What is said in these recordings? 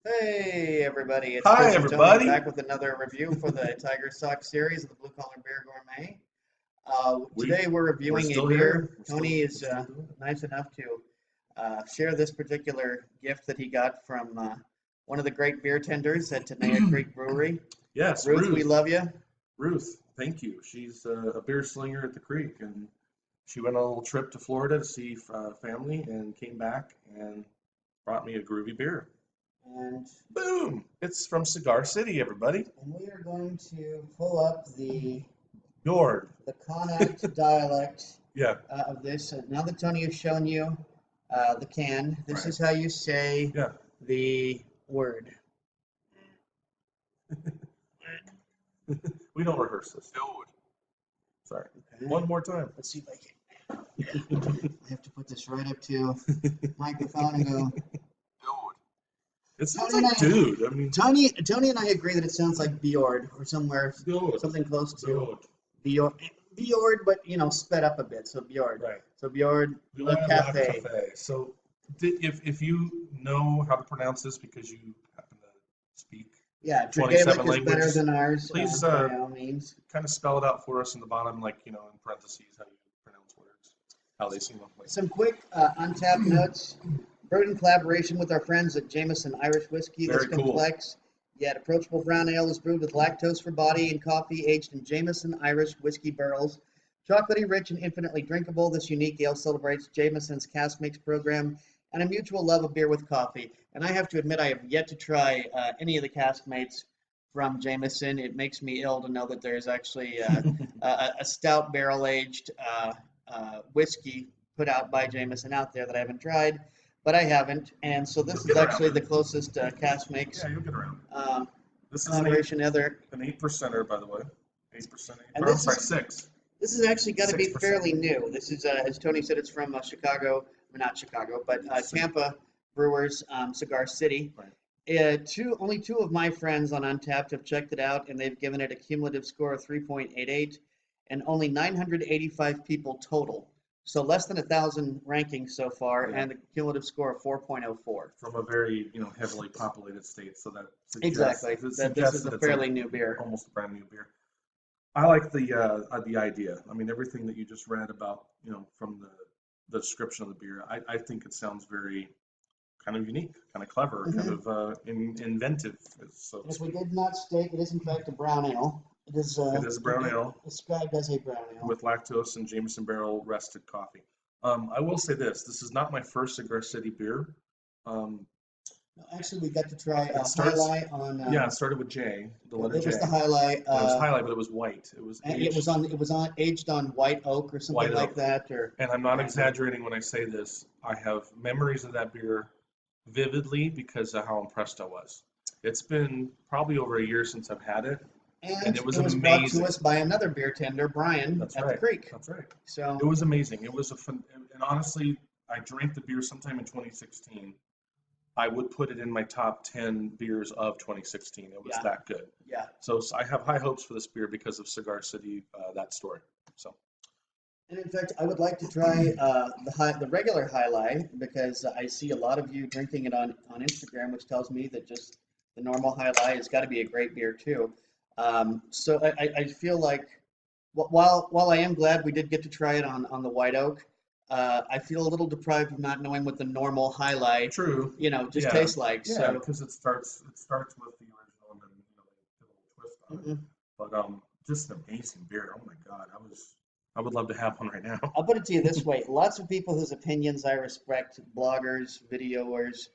Hey everybody, it's Hi, Chris and Tony everybody. back with another review for the TigerSox series of the Blue Collar Beer Gourmet. We Today we're we're reviewing a still beer. here. Tony We're is still doing it. nice enough to share this particular gift that he got from one of the great beer tenders at Tenaya Creek Brewery. Yes, Ruth, we Ruth. love you. Ruth, thank you. She's a beer slinger at the creek, and she went on a little trip to Florida to see family, and came back and brought me a groovy beer. And, Boom! It's from Cigar City, everybody. and we are going to pull up Yord. the Connacht dialect Yeah, of this. Now that Tony has shown you the can, this right. is how you say Yeah. the word. We don't rehearse this. Sorry. Okay. One more time. Let's see if I can. I have to put this right up to microphone and go. It sounds Tony and like dude. I mean, Tony and I agree that it sounds like Beoir or dude. something close to Dude. Beoir, but sped up a bit. So Beoir. Right. So Beoir Le Beoir Cafe. Cafe. So, if you know how to pronounce this because you happen to speak Yeah, your 27 Gaelic is better languages, than ours, please by all means. kind of spell it out for us in the bottom, like in parentheses, how you pronounce words, how they seem like. Some quick untapped notes. Brewed in collaboration with our friends at Jameson Irish Whiskey. This Very cool. complex yet approachable brown ale is brewed with lactose for body and coffee, aged in Jameson Irish whiskey barrels. Chocolatey rich and infinitely drinkable, this unique ale celebrates Jameson's cask mix program and a mutual love of beer with coffee. And I have to admit, I have yet to try any of the cask mates from Jameson. It makes me ill to know that there's actually a stout barrel aged whiskey put out by Jameson out there that I haven't tried, but I haven't. And so this is actually the closest cask makes Yeah, you'll get around. This is collaboration other. an 8%er, by the way. 8%. And Or, I'm this sorry, is 6. this is actually got to be 6%. fairly new. This is, as Tony said, it's from Chicago, or not Chicago, but Tampa Brewers, Cigar City. Right. Only two of my friends on Untapped have checked it out, and they've given it a cumulative score of 3.88, and only 985 people total. So less than 1,000 rankings so far, Yeah. and a cumulative score of 4.04. From a very heavily populated state, so that Exactly. That this is a fairly new beer. almost a brand new beer. I like the idea. I mean, everything that you just read about, from the description of the beer, I think it sounds very kind of unique, kind of clever, kind of inventive. So If we did not state, it is in fact a brown ale. It is a brown ale described as a brown ale. with lactose and Jameson barrel rested coffee. I will say this: this is not my first Cigar City beer. Actually, we got to try starts- highlight on. Yeah, it started with J, the letter It J. was the highlight. And it was highlight, but it was white. It was And aged. it was on aged on white oak or something White like oak. that, or. And I'm not exaggerating when I say this. I have memories of that beer vividly because of how impressed I was. It's been probably over a year since I've had it. And it was brought amazing. to us by another beer tender, Brian, That's at right. the creek. That's right. So It was amazing. It was and honestly, I drank the beer sometime in 2016. I would put it in my top 10 beers of 2016. It was that good. yeah. So I have high hopes for this beer because of Cigar City, that story. So. And in fact, I would like to try the regular highlight because I see a lot of you drinking it on Instagram, which tells me that just the normal highlight has got to be a great beer too. So I feel like while I am glad we did get to try it on the white oak, I feel a little deprived of not knowing what the normal highlight, True. just tastes like. Yeah, So because it starts with the original and then they put a little twist on it. But just an amazing beer. Oh my God, I would love to have one right now. I'll put it to you this way: lots of people whose opinions I respect, bloggers, videoers,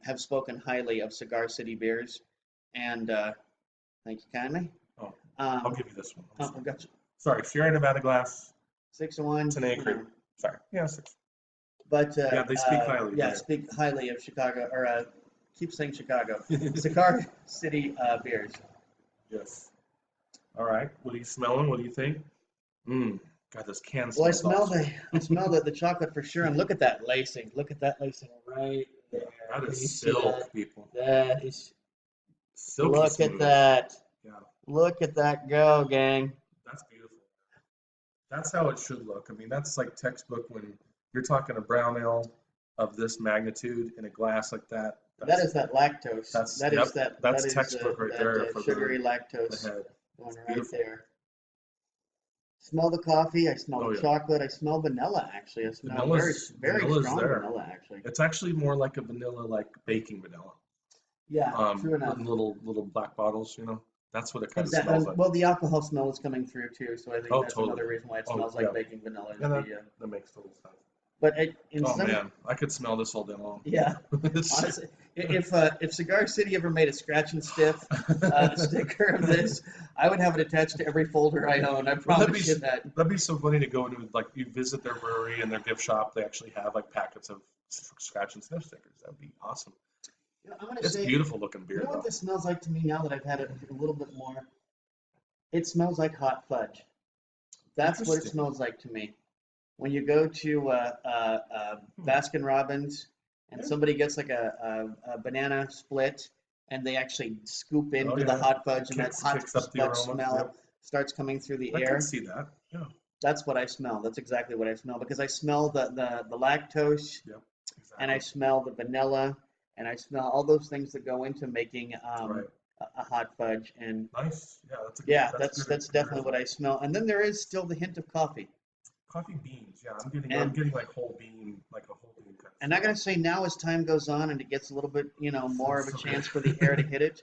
have spoken highly of Cigar City beers, and thank you kindly. Oh, I'll give you this one. I got you. Sorry, Sierra Nevada glass. 6-1. Tenaya Creek. Sorry. Yeah, 6. But yeah, they speak highly. Yeah, Right? speak highly of Chicago, or keep saying Chicago. Cigar City beers. Yes. All right. What are you smelling? What do you think? God, this can Well, smells awesome. I smell the chocolate for sure, and look at that lacing. Look at that lacing right there. That Can you is see silk, that? people. That is. Silky Look smooth. at that. Yeah. Look at that go, gang. That's beautiful. That's how it should look. I mean, that's like textbook when you're talking a brown ale of this magnitude in a glass like that. That is that lactose. That's That yep. is that. That's That is textbook right there for sugary the lactose head. going It's right beautiful. there. Smell the coffee. I smell Oh the yeah. chocolate. I smell vanilla. Actually, I smell very Vanilla's strong there. vanilla. Actually. It's actually more like a vanilla, like baking vanilla. Yeah, true enough. In little black bottles, you know. That's what it kind of Exactly. smells like. Well, the alcohol smell is coming through too, so I think Oh, that's totally. another reason why it Oh, smells yeah. like baking vanilla. Is And the, that makes total sense. but in Oh some, man, I could smell this all day long. yeah, It's- honestly, if Cigar City ever made a scratch and sniff sticker of this, I would have it attached to every folder I own. I Well, promise you that. that'd be so funny to go into, like, you visit their brewery and their gift shop. They actually have like packets of scratch and sniff stickers. That'd be awesome. You know, I'm gonna It's say, beautiful looking you beer know what though. this smells like to me now that I've had it a little bit more? It smells like hot fudge. That's what it Interesting. smells like to me. When you go to Baskin Robbins and Yeah. somebody gets like a banana split and they actually scoop into the yeah. hot fudge and that hot Kicks up the fudge aroma. smell Yep. starts coming through the I air. can see that. Yeah. That's what I smell. That's exactly what I smell because I smell the lactose Yep. and I Exactly. smell the vanilla and I smell all those things that go into making Right. a hot fudge. And Nice. Yeah, that's a good. yeah, That's good. that's Good definitely what reference. I smell. And then there is still the hint of coffee. Coffee beans. Yeah, I'm And getting like whole bean, like a whole bean kind of And I smell. gotta say, now as time goes on and it gets a little bit, more of a So chance for good. the air to hit it,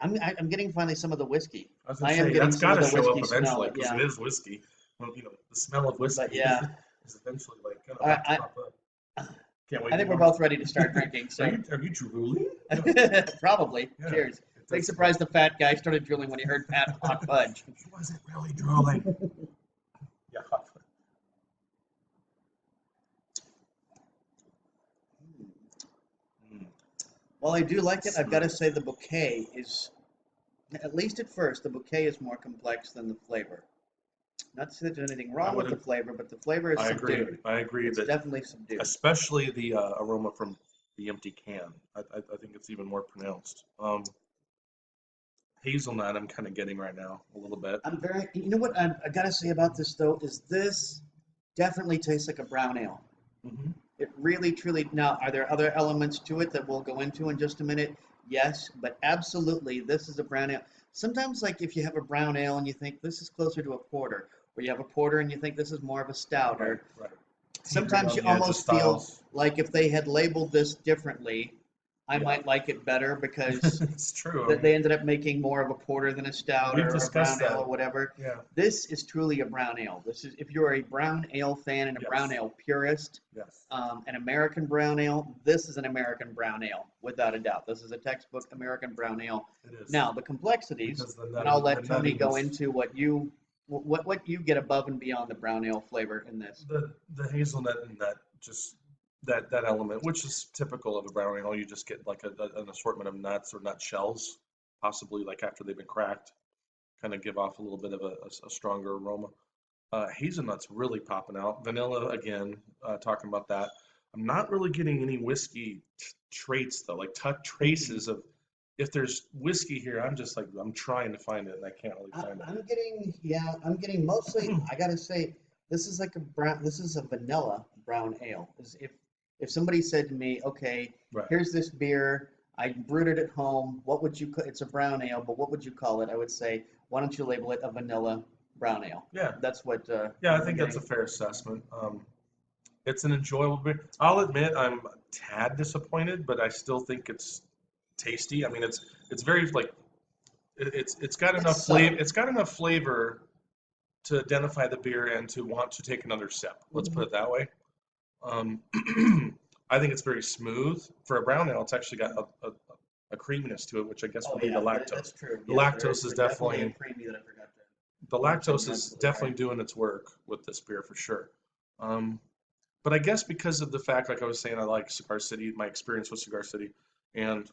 I'm getting finally some of the whiskey. I was I gonna am say getting that's some got of to the show up whiskey smell. eventually because Yeah, it is whiskey. Well, the smell of but whiskey yeah, is eventually like gonna I, have to I pop up. Can't wait I any think we're longer. both ready to start drinking. Are So you drooling? probably. Yeah, Cheers. it Big does. surprise, the fat guy started drooling when he heard hot fudge. He wasn't really drooling. Yeah, hot fudge. Mm, While I do like it, I've got to smooth. say the bouquet is, at least at first, the bouquet is more complex than the flavor. Not to say there's anything I wrong with would. the flavor, but the flavor is I agree. subdued. I agree It's that definitely subdued. especially the aroma from the empty can. I think it's even more pronounced. Hazelnut, I'm kind of getting right now a little bit. You know what I got to say about this though is this definitely tastes like a brown ale. Hmm. It really, truly. Now, are there other elements to it that we'll go into in just a minute? Yes, but absolutely, this is a brown ale. Sometimes, like if you have a brown ale and you think this is closer to a porter, or you have a porter and you think this is more of a stout, Right, or right. Teetering sometimes on you the edge of almost feel styles. like if they had labeled this differently, I Yeah, might like it better because it's true. I that they mean, ended up making more of a porter than a stout we've or a brown discussed ale that. or whatever. Yeah. This is truly a brown ale. This is if you're a brown ale fan and a brown Yes. ale purist, Yes. an American brown ale. This is an American brown ale, without a doubt. This is a textbook American brown ale. It is. Now the complexities, Because and I'll let the Tony go nuttiness, into what you get above and beyond the brown ale flavor in this. the hazelnut and that just that element, which is typical of a brown ale, you just get like an assortment of nuts or nut shells, possibly like after they've been cracked, kind of give off a little bit of a stronger aroma. Hazelnut's really popping out. Vanilla again, talking about that. I'm not really getting any whiskey traits though, like traces of. If there's whiskey here, I'm just like I'm trying to find it and I can't really find it. I'm getting mostly. I gotta say, this is like a brown. This is a vanilla brown ale. If somebody said to me, okay, Right. here's this beer, I brewed it at home. What would you? It's a brown ale, but what would you call it? I would say, why don't you label it a vanilla brown ale? Yeah. That's what. Yeah, I I'm think that's a getting. fair assessment. It's an enjoyable beer. I'll admit I'm a tad disappointed, but I still think it's tasty. I mean, it's very like it's got enough It's flavor. subtle. It's got enough flavor to identify the beer and to want to take another sip. Let's put Mhm. it that way. Um, I think it's very smooth for a brown ale. It's actually got a creaminess to it, which I guess Oh would be yeah, the that's lactose. true. The Yes, there lactose is is definitely a definitely creamy that I forgot to the mention. lactose You're is absolutely definitely right. doing its work with this beer for sure. Um, but I guess because of the fact, like I was saying, I like Cigar City, my experience with Cigar City, and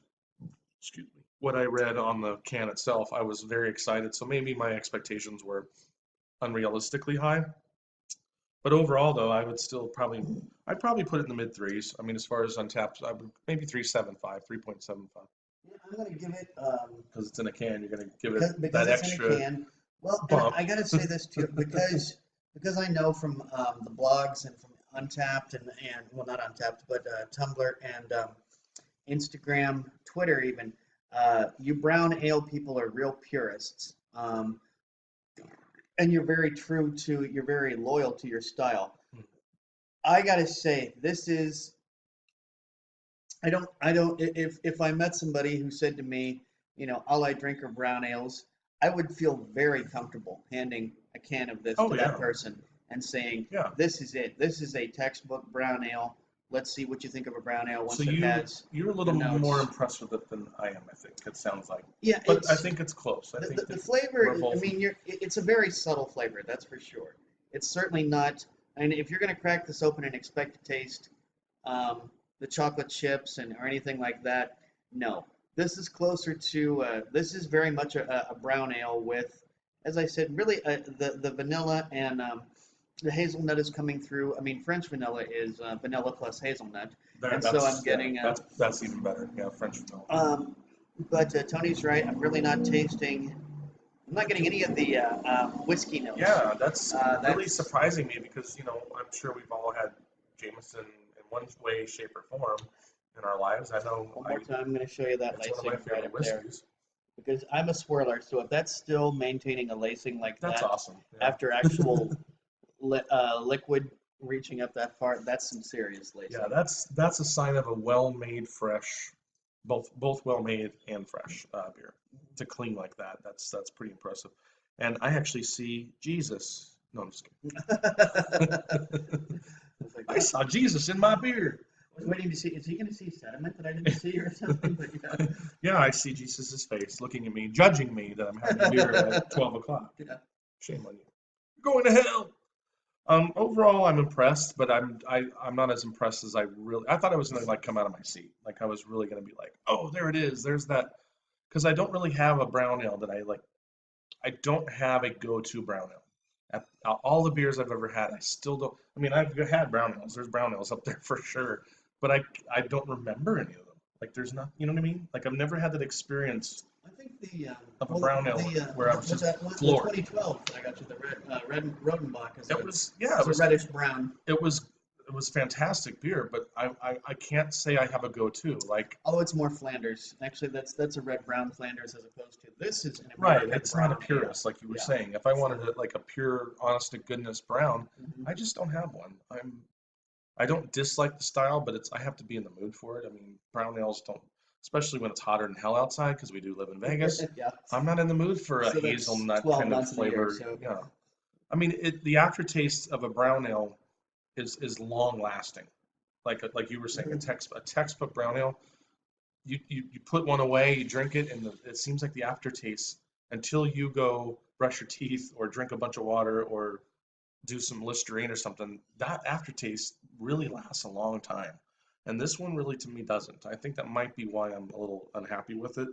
excuse me, what I read on the can itself, I was very excited. So maybe my expectations were unrealistically high. But overall, though, I'd probably put it in the mid threes. I mean, as far as untapped, I would maybe 3.75, 3.75. Yeah, I'm gonna give it Because it's in a can, you're gonna give it because that it's in a extra can. Well, and bump. I gotta say this too because I know from the blogs and from Untapped and well, not Untapped, but Tumblr and Instagram, Twitter even, you brown ale people are real purists. And you're very loyal to your style. I gotta say, if I met somebody who said to me, all I drink are brown ales, I would feel very comfortable handing a can of this to that person and saying, this is it. This is a textbook brown ale. Let's see what you think of a brown ale once you're a little more impressed with it than I am, I think. It sounds like. Yeah, but I think it's close. I think the flavor. I mean, it's a very subtle flavor, that's for sure. It's certainly not. I mean, if you're going to crack this open and expect to taste the chocolate chips or anything like that, no. This is closer to. This is very much a brown ale with, as I said, really the vanilla and. The hazelnut is coming through. I mean, French vanilla is vanilla plus hazelnut, and so I'm getting. That's even better. Yeah, French vanilla. But Tony's right. I'm really not tasting. I'm not getting any of the whiskey notes. Yeah, that's really surprising me because I'm sure we've all had Jameson in one way, shape, or form in our lives. I know. One more time, I'm going to show you that lacing right up there. Whiskeys. Because I'm a swirler, so if that's still maintaining a lacing like that's that, awesome. Yeah. After actual. Liquid reaching up that far, that's some serious lacing. Yeah, that's a sign of a well-made, fresh, both well-made and fresh beer. To clean like that, that's pretty impressive. And I actually see Jesus. No, I'm just kidding. I saw Jesus in my beer. I was waiting to see, is he going to see sediment that I didn't see or something? But yeah, I see Jesus' face looking at me, judging me that I'm having beer at 12 o'clock. Yeah. Shame on you. You're going to hell. Overall, I'm impressed, but I'm not as impressed as I thought I was going to come out of my seat. Like I was really going to be like, oh, there it is. There's that. Because I don't really have a brown ale that I like. I don't have a go-to brown ale. All the beers I've ever had, I still don't. I mean, I've had brown ales. There's brown ales up there for sure, but I don't remember any of them. Like there's not, you know what I mean? Like I've never had that experience. I think of a brown ale where I was just floored. 2012 I got you the red Rodenbach. It was a reddish brown. It was fantastic beer, but I can't say I have a go-to. Like it's more Flanders. Actually, that's a red brown Flanders as opposed to this is an American It's not a purist like you were saying. If I wanted like a pure, honest to goodness brown, I just don't have one. I don't dislike the style, but I have to be in the mood for it. I mean, brown ales don't. Especially when it's hotter than hell outside, because we do live in Vegas. Yeah. I'm not in the mood for a hazelnut kind of flavor. Yeah. I mean, the aftertaste of a brown ale is long lasting. Like you were saying, a textbook brown ale. You put one away, you drink it, and it seems like the aftertaste until you go brush your teeth or drink a bunch of water or do some Listerine or something. That aftertaste really lasts a long time. And this one really, to me, doesn't. I think that might be why I'm a little unhappy with it,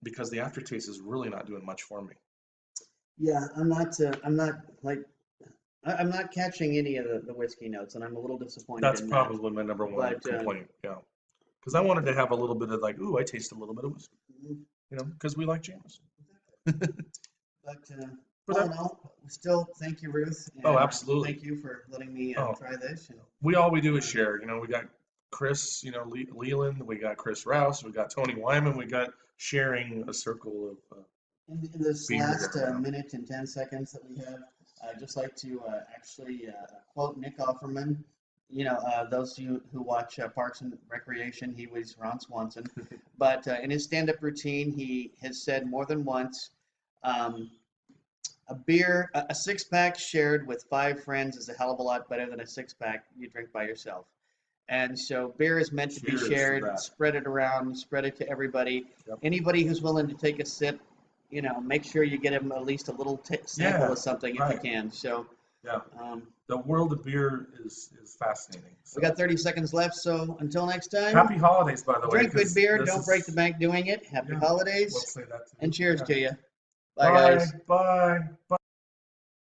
because the aftertaste is really not doing much for me. Yeah, I'm not catching any of the whiskey notes, and I'm a little disappointed. That's probably my number one complaint. Yeah, because I wanted to have a little bit of like, ooh, I taste a little bit of whiskey, because we like Jameson. But all in all, still thank you, Ruth. And, absolutely. Thank you for letting me try this. All we do is share. We got Chris, Leland. We got Chris Rouse. We got Tony Wyman. We got sharing a circle of. In this last minute and 10 seconds that we have, I'd just like to actually quote Nick Offerman. Those of you who watch Parks and Recreation, he was Ron Swanson. But in his stand-up routine, he has said more than once, a six-pack shared with 5 friends is a hell of a lot better than a six-pack you drink by yourself. And so beer is meant to be shared, spread it around, spread it to everybody. Yep. Anybody who's willing to take a sip, make sure you get them at least a little sample of something if you can. So yeah, the world of beer is fascinating. So. We got 30 seconds left, so until next time. Happy holidays, by the way. Drink good beer, don't break the bank doing it. Happy holidays, we'll say that too. and cheers to you. Bye, guys. Bye.